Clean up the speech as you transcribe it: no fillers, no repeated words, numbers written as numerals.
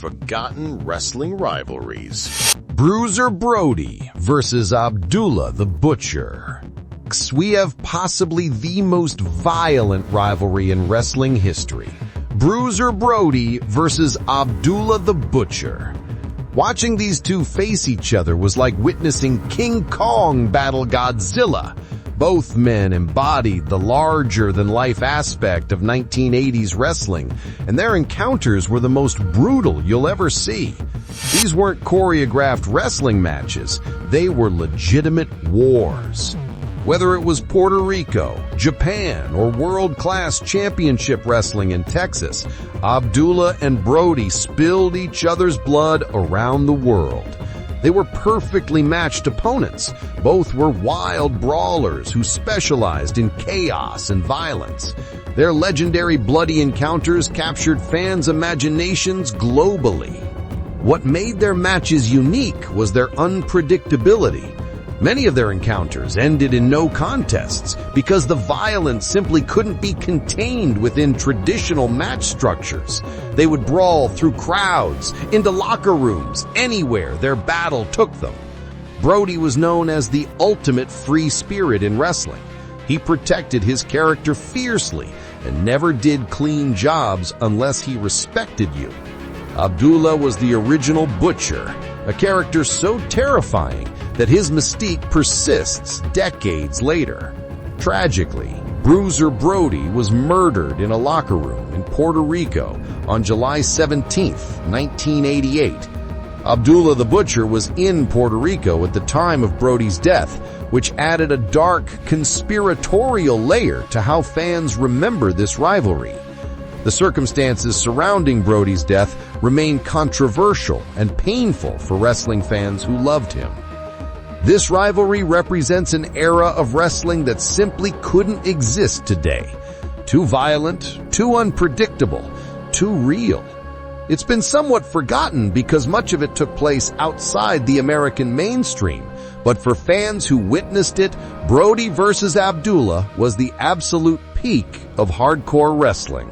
Forgotten Wrestling Rivalries. Bruiser Brody versus Abdullah The Butcher. We have possibly the most violent rivalry in wrestling history. Bruiser Brody versus Abdullah The Butcher. Watching these two face each other was like witnessing King Kong battle Godzilla. Both men embodied the larger-than-life aspect of 1980s wrestling, and their encounters were the most brutal you'll ever see. These weren't choreographed wrestling matches, they were legitimate wars. Whether it was Puerto Rico, Japan, or world-class championship wrestling in Texas, Abdullah and Brody spilled each other's blood around the world. They were perfectly matched opponents. Both were wild brawlers who specialized in chaos and violence. Their legendary bloody encounters captured fans' imaginations globally. What made their matches unique was their unpredictability. Many of their encounters ended in no contests because the violence simply couldn't be contained within traditional match structures. They would brawl through crowds, into locker rooms, anywhere their battle took them. Brody was known as the ultimate free spirit in wrestling. He protected his character fiercely and never did clean jobs unless he respected you. Abdullah was the original Butcher, a character so terrifying that his mystique persists decades later. Tragically, Bruiser Brody was murdered in a locker room in Puerto Rico on July 17, 1988. Abdullah the Butcher was in Puerto Rico at the time of Brody's death, which added a dark, conspiratorial layer to how fans remember this rivalry. The circumstances surrounding Brody's death remain controversial and painful for wrestling fans who loved him. This rivalry represents an era of wrestling that simply couldn't exist today. Too violent, too unpredictable, too real. It's been somewhat forgotten because much of it took place outside the American mainstream, but for fans who witnessed it, Brody versus Abdullah was the absolute peak of hardcore wrestling.